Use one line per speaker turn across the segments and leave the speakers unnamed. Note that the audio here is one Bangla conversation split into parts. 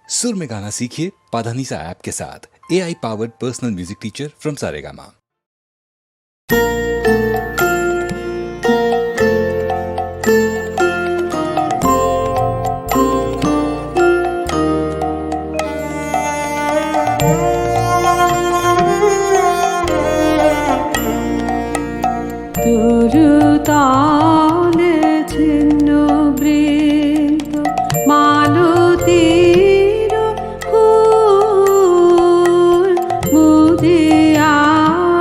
सुर में गाना सीखिए पाधानीसा ऐप के साथ। AI powered personal music teacher from Saregama.
তালে ছিন্ন বৃন্দ মালতীর ফুল মুদিয়া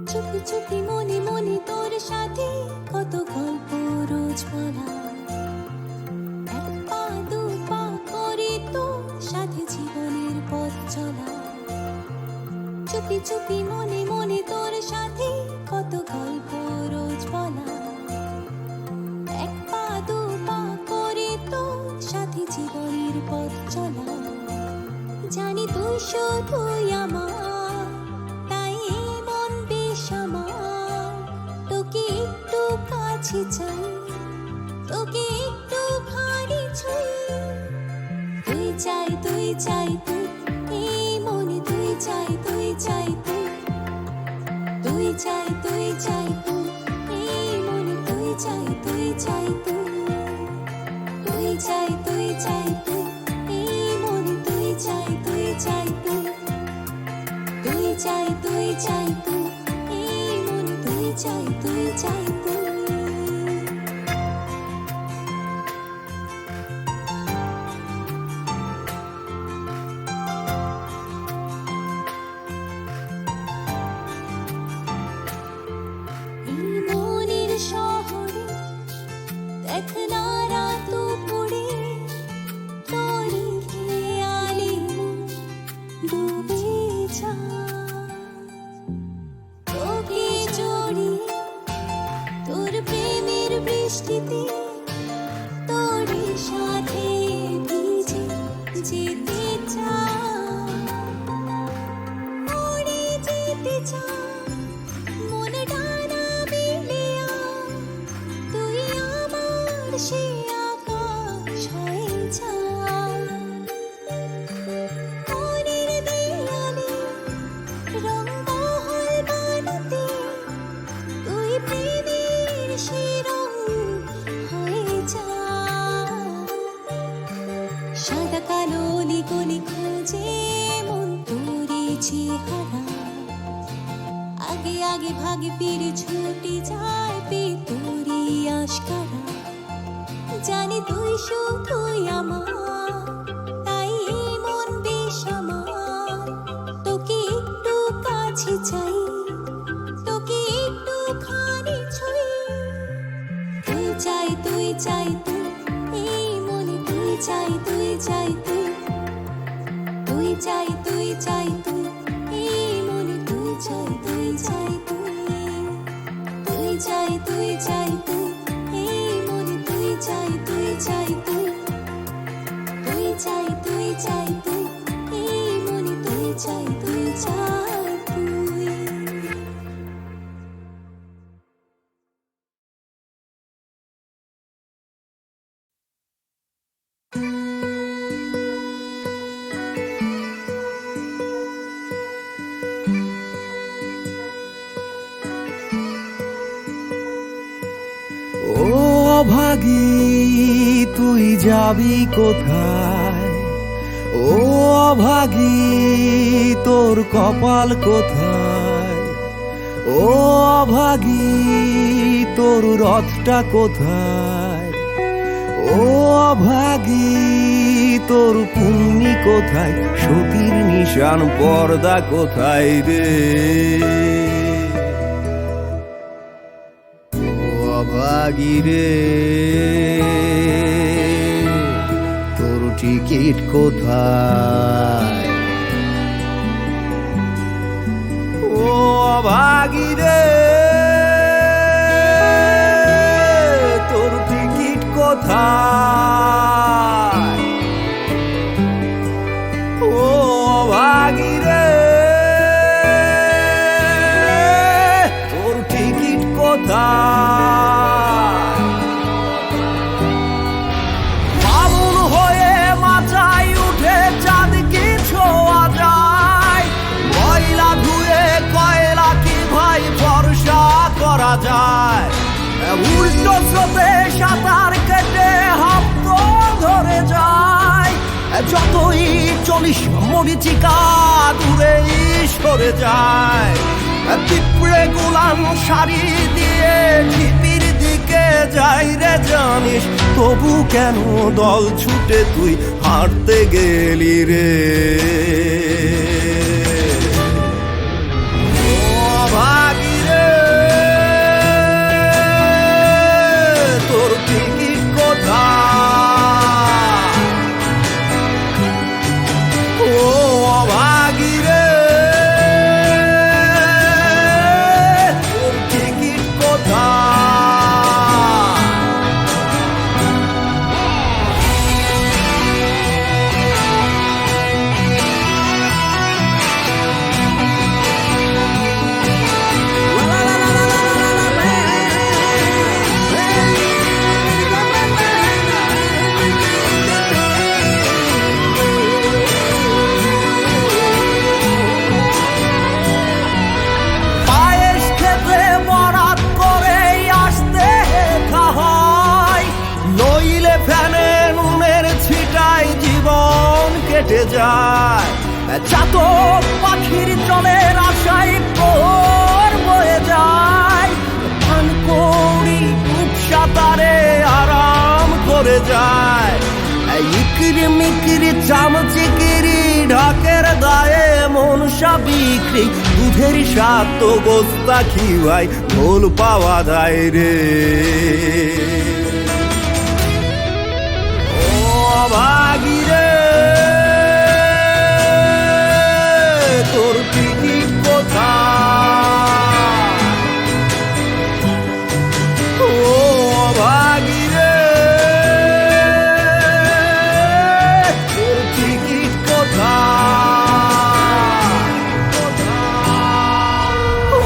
চুপি চুপি মনে মনে তোর সাথে কত গল্প রোজ বলা, এক পা দু পা করে তোর সাথে জীবনের পথ চলা। চুপি চুপি মনে মনে তোর সাথে কত গল্প রোজ বলা, এক পা দু পা করে তোর সাথে জীবনের পথ চলা। জানি তুই শুধুই আমার, তাই মন বেশ আমার। তোকে একটু কাছে চাই, তোকে একটু খানি ছুঁই। তুই চাই তুই চাই তুই, এই মনে তুই চাই তুই চাই তুই। তুই চাই তুই চাই তুই, এই মনে তুই চাই তুই চাই তুই। তুই চাই তুই চাই তুই, এই মনে তুই চাই তুই চাই তুই। তুই চাই তুই চাই তুই, এই মনে তুই চাই তুই চাই তুই। এই মনের শহরে দেখ না রাত দুপুরে, তোরই খেয়ালে মন ডুবে যায়। তোকে জড়িয়ে তোর প্রেমের বৃষ্টিতে, তোরই সাথে ভিজে যেতে চাই। উড়ে যেতে চাই মন ডানা মেলে আয়। তুই আমার সে আকাশ হয়ে যা, ভাগে ভাগে ফিরে ছুটে যায় পেতরি আশকারা জানি তুই শুধুই আমার তাই এই মন বেশ আমার তোকে একটু কাছে চাই তোকে একটু খানি ছুঁই তুই চাই তুই চাই তুই এই মনে তুই চাই তুই চাই তুই তুই চাই তুই চাই তুই এই মনে তুই চাই তুই চাই তুই তুই চাই তুই চাই তুই এই মনে তুই চাই তুই চাই তুই তুই চাই তুই চাই তুই এই মনে তুই চাই তুই চাই তুই
ও অভাগী তুই যাবি কোথায় ও অভাগী তোর কপাল কোথায় ও অভাগী তোর রথটা কোথায় ও অভাগী তোর পুণ্যি কোথায় সতীর নিশান পর্দা কোথায় রে অভাগী রে তোর টিকিট কোথায় ও অভাগী রে তোর টিকিট কোথায় ও অভাগী রে তোর টিকিট কোথায় ফাগুন হয়ে মাথায় উঠে চাঁদকে ছোঁয়া যায় ময়লা ধুয়ে কয়লা কি ভাই ভরসা করা যায় উল্টো স্রোতে সাঁতার কেটে হাত ধরে যায় যতই চলিস মরিচিকা দূরেই সরে যায় পিঁপড়ে গোলাম শাড়ি দিয়ে ঝিপির দিকে যাই রে জানিস তবু কেন দল ছুটে তুই হাঁটতে গেলি রে অভাগী রে তোর টিকিট কোথায় ও অভাগী রে তোর টিকিট কোথায় পায়েস খেতে বরাত করে আসতে হয় নইলে ফ্যানে নুনের ছিটায় জীবন কেটে যায় চাতক পাখির জলের আশায় প্রহর বয়ে যায় ধান কৌড়ি সাঁতারে আরাম করে যায় ইকিরি মিকিরি চামচিকিরি ঢাকের দায়ে মনসা বিক্রি দুধের স্বাদ তো গোস্তা খিওয়াই ভোল পাওয়া যায় রে ও অভাগী রে তোর টিকিট কোথায় ও অভাগী রে তোর টিকিট কোথায় ও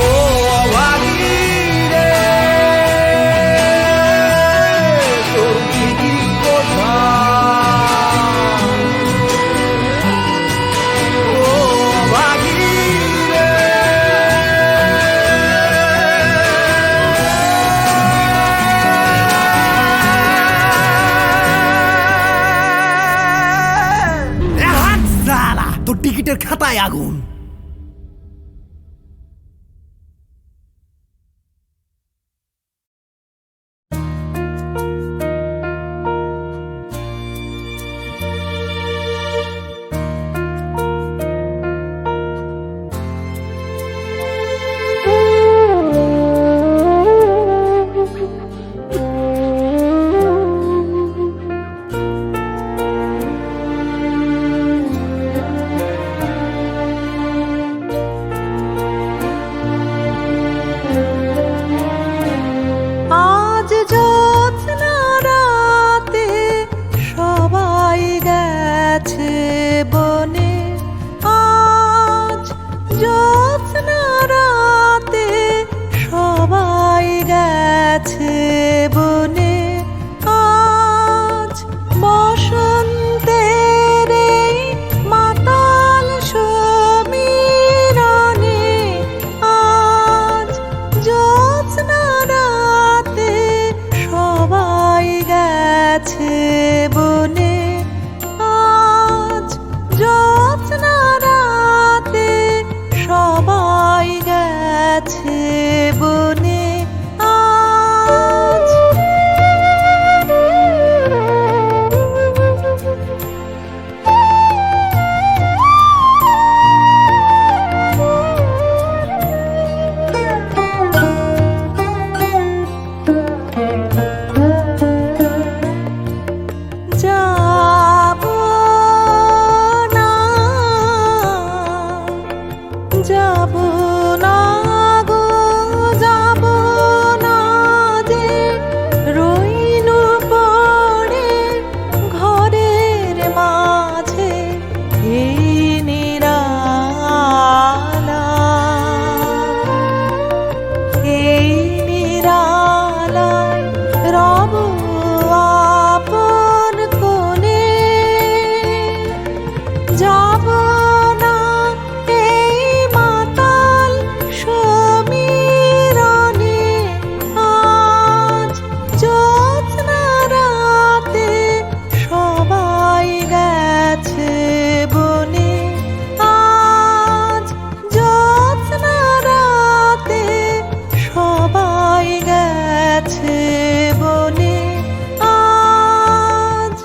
অভাগী রে তোর টিকিট কোথায় ও অভাগী রে হাত সালা তোর টিকিটের খাতায় আগুন
গেছে বনে আজ বসন্তের এই মাতাল সমীরণে আজ জ্যোৎস্না রাতে সবাই গেছে বনে আজ জ্যোৎস্না রাতে সবাই গেছে বনে আজ যাব না যাব না গো যাব না যে রইনু পড়ে ঘরের মাঝে এই নিরালায় রব আপন কোণে যাব না এই মাতাল সমীরণে আজ জ্যোৎস্না রাতে সবাই গেছে বনে আজ জ্যোৎস্না রাতে সবাই গেছে বনে আজ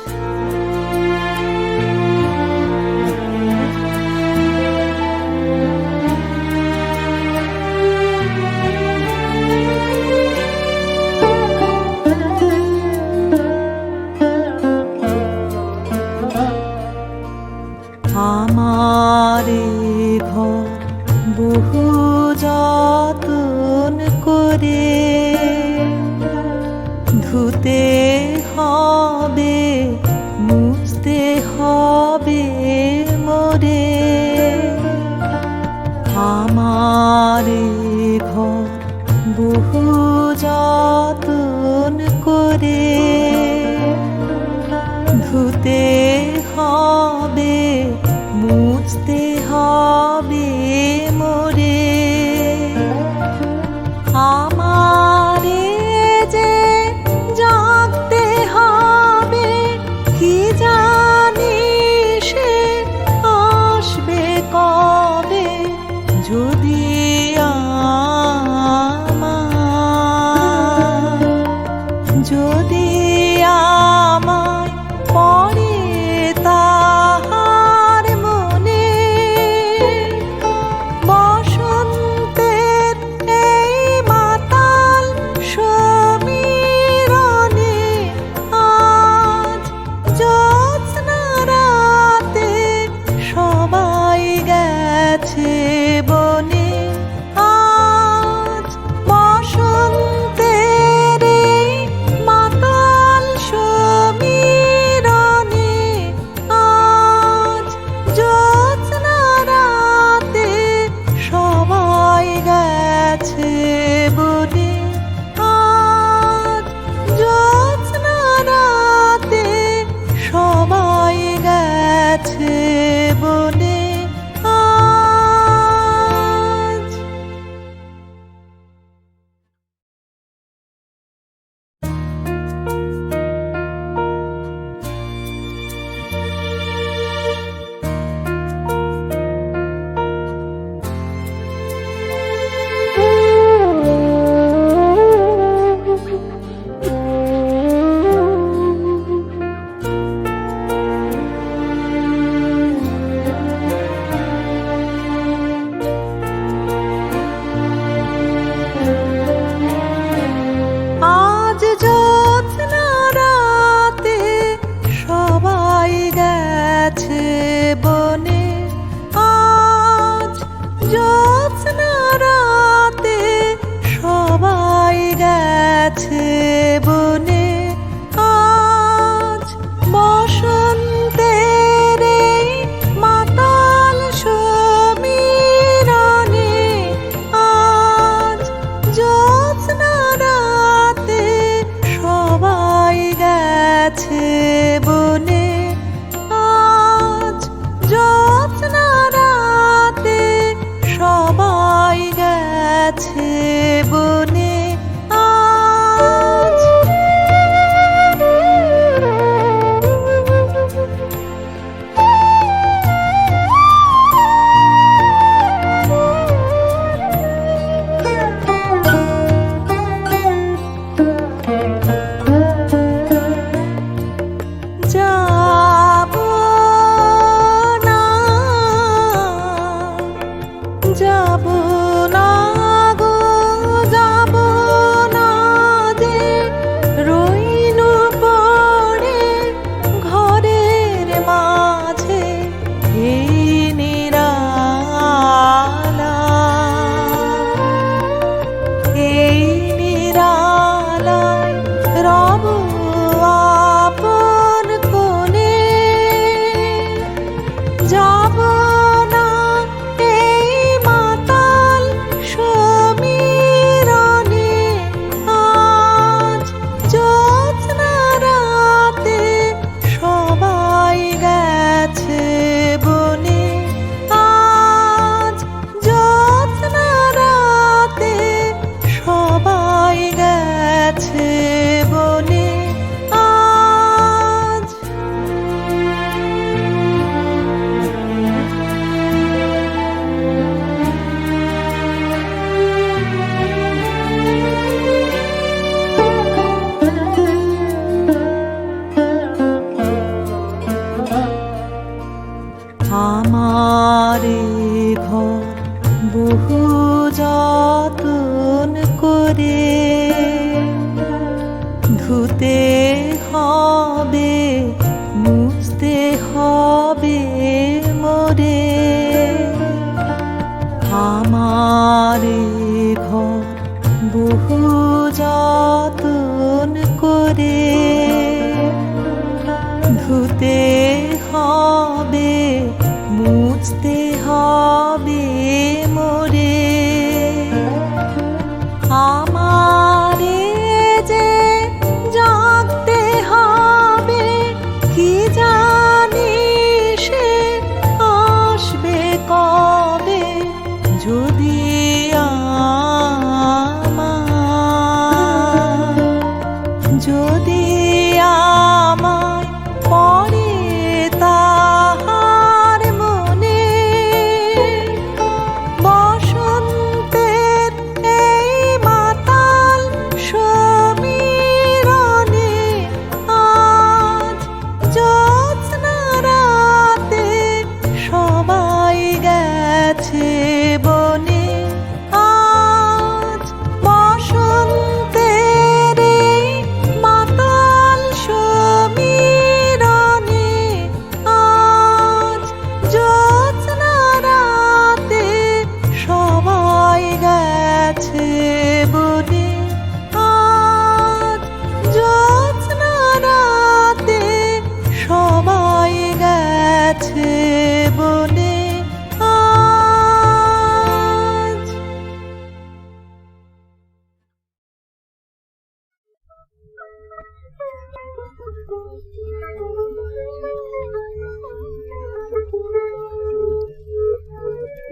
আমারে ঘর বহু যতন করে ধুতে হবে মুছতে হবে মোরে আমারে ঘর বহু যতন করে ধুতে হবে মুছতে হবে মোরে আমারে যে জাগতে হবে কি জানি সে আসবে কবে যদি আমার যদি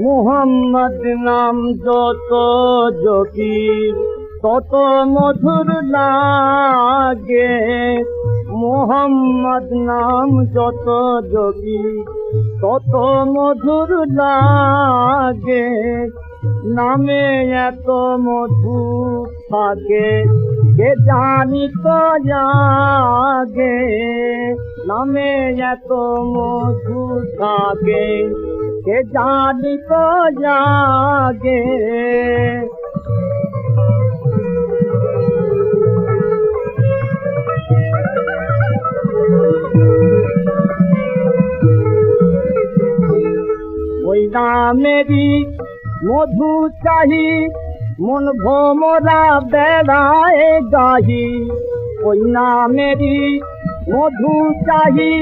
মোহাম্মদ নাম যত জপি তত মধুর লাগে, মোহাম্মদ নাম যত জপি তত মধুর লাগে, নামে এত মধু থাকে কে জানি তো জাগে, নামে এত মধু থাকে কে জানি তো জাগে। ওই নামেরই মধু চাহি মন ভোমরা বেড়ায় গাহি, ওই নামেরই মধু চাহি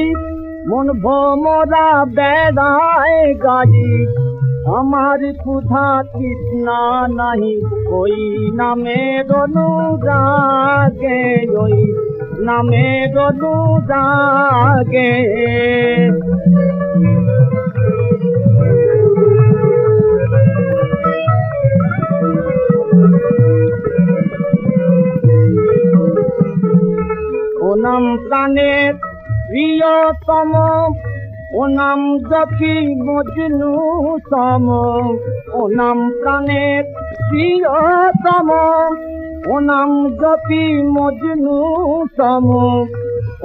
মন ভোমরা বেড়ায় গাহি, আমার ক্ষুধা তৃষ্ণা নাহি ওই নামের অনুরাগে, ওই নামের অনুরাগে। ও নাম প্রাণের প্রিয়তম, ও নাম জপি মজনু সম, ও নাম প্রাণের প্রিয়তম, ও নাম জপি মজনু সম,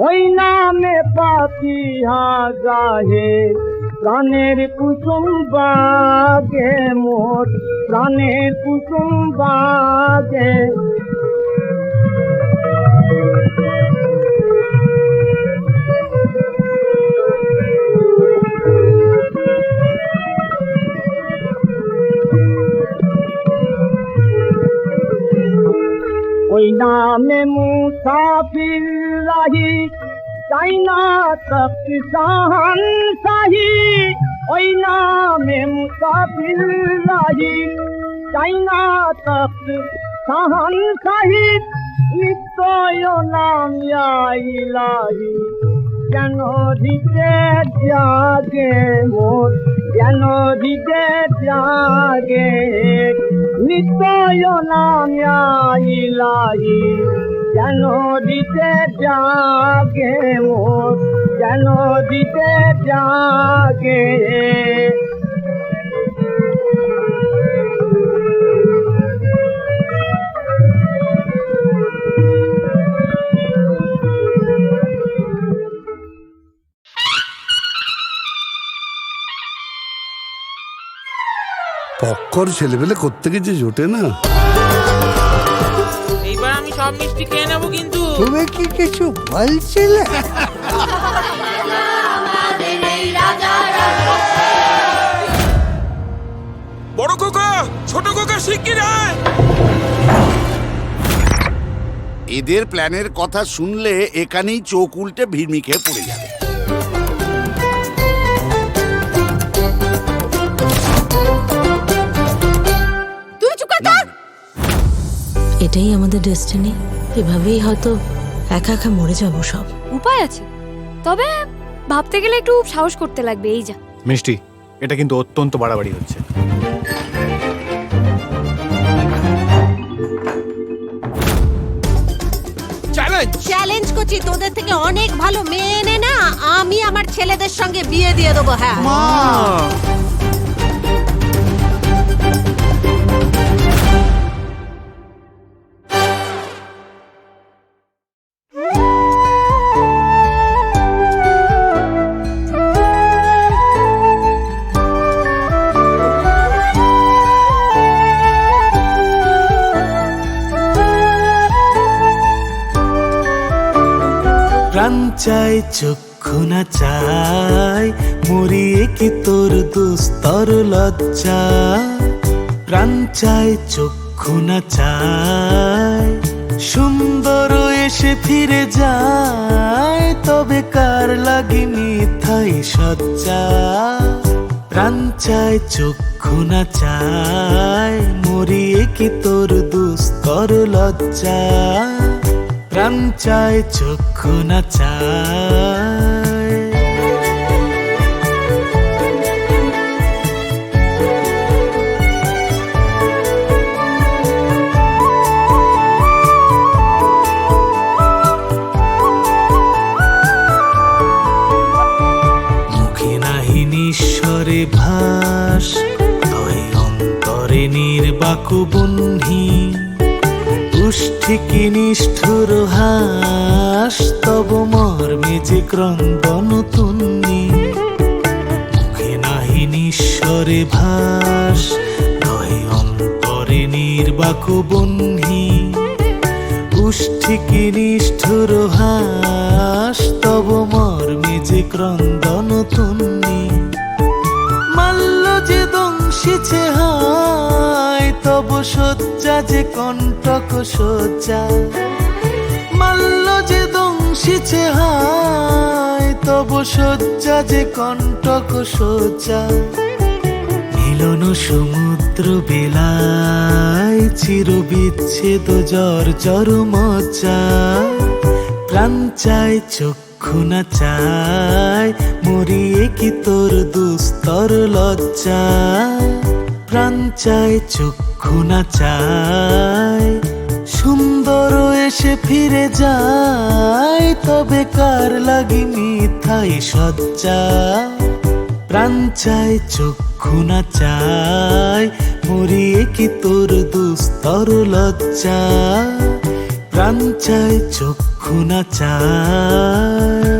ওই নামে পাপিহা গাহে প্রাণের কুসুম বাগে, মোর প্রাণের কুসুম বাগে। ওই নামে মুসাফির রাহি চাই না তখ্ত শাহান শাহী, ওই নামে মুসাফির রাহি চাই না তখ্ত শাহান শাহী, নিত্যয় নাম ইলাহি যেন হৃদে জাগে মোর, যেন হৃদে জাগে, নিত্যয় নাম ইলাহি যেন হৃদে জাগে মোর, যেন হৃদে জাগে।
পক্কর ছেলেপেলে করতে গেছে জোটে না।
এইবার আমি সব মিষ্টি খেয়ে নেবো কিন্তু।
তুমি কি কিছু বলছিলে?
বড় কোকা ছোট কোকা শিগগির আয়।
এদের প্ল্যানের কথা শুনলে এখানেই চোখ উল্টে ভিড়মি খেয়ে পড়ে যাবে।
এটাই আমাদের ডেস্টিনি, এভাবেই হয়তো একা একা মরে যাব সব।
উপায় আছে, তবে ভাবতে গেলে একটু সাহস করতে লাগবে। এই যা
মিষ্টি, এটা কিন্তু অত্যন্ত বাড়াবাড়ি হচ্ছে।
চ্যালেঞ্জ করছি, তোদের থেকে অনেক ভালো মেয়ে এনে না আমি আমার ছেলেদের সঙ্গে বিয়ে দিয়ে দেবো। হ্যাঁ
প্রাণ চাই চক্ষু না চাই মরিয়ে কি তোর দুস্তর লজ্জা, প্রাণ চাই চক্ষু না চাই সুন্দর এসে ফিরে যায়, তবে কার লাগি মিথাই সজ্জা, প্রাণ চাই চক্ষু না চাই মরিয়ে কি তোর দুস্তর লজ্জা, প্রাণ চায় চক্ষু না চায়। মুখে নাহি নিঃস্বরে ভাস, তয় অন্তরে নির্বাক বহ্নি। পুষ্টিকি নিষ্ঠুর হাস, তব মর্মে যে ক্রন্দন তুন্নি। মুখে নাহি নিঃস্বরে ভাস, তয় অন্তরে নির্বাক বহ্নি। পুষ্টিকি নিষ্ঠুর হাস, তব মর্মে যে ক্রন্দন তুন্নি। মাল্য যে দংশিছে হায়, তব শয্যা যে কণ্টক শয্যা। মাল্য যে দংশিছে হায়, তব শয্যা যে কণ্টক শয্যা। মিলন সমুদ্র বেলায়, চির বিচ্ছেদ জর মজ্জা। প্রাণ চায় চক্ষু না চায়, মরিয়ে কি তোর দুস্তর লজ্জা। প্রাণ চায় চক্ষু না চায়, সুন্দর এসে ফিরে যায়, তবে কার লাগি মিথাই সজ্জা। প্রাণ চায় চক্ষু না চায়, মরিয়ে কি তোর দুস্তর লজ্জা। প্রাণ চায় চক্ষু না চায়।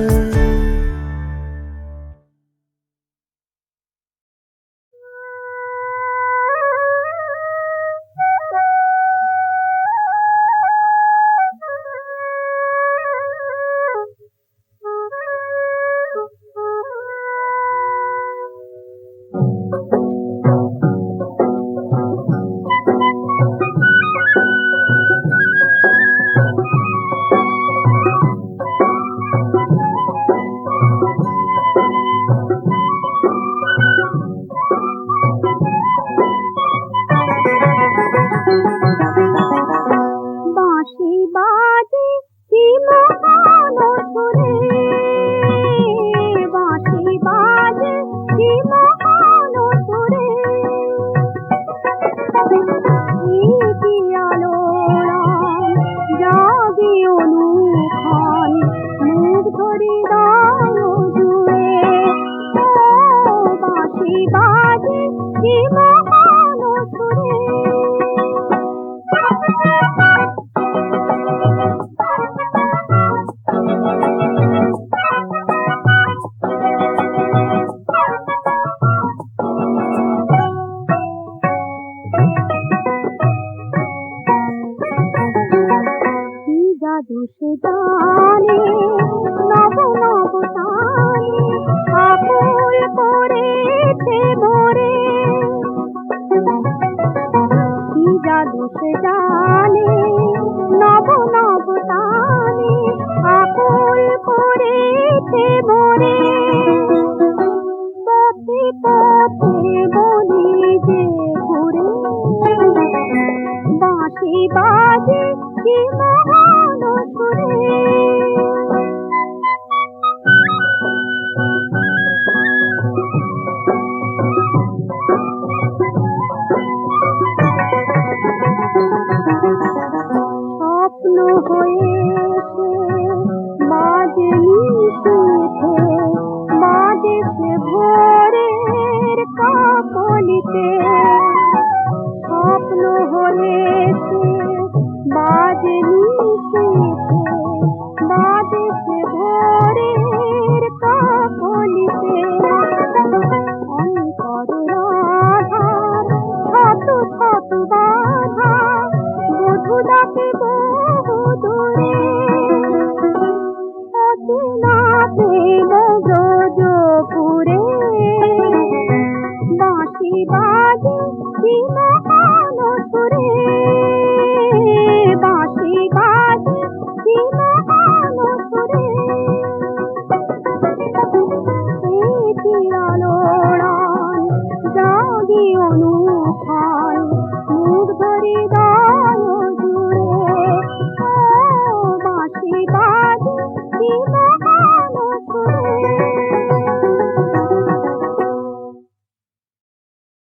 অনুখান মুখ ধরে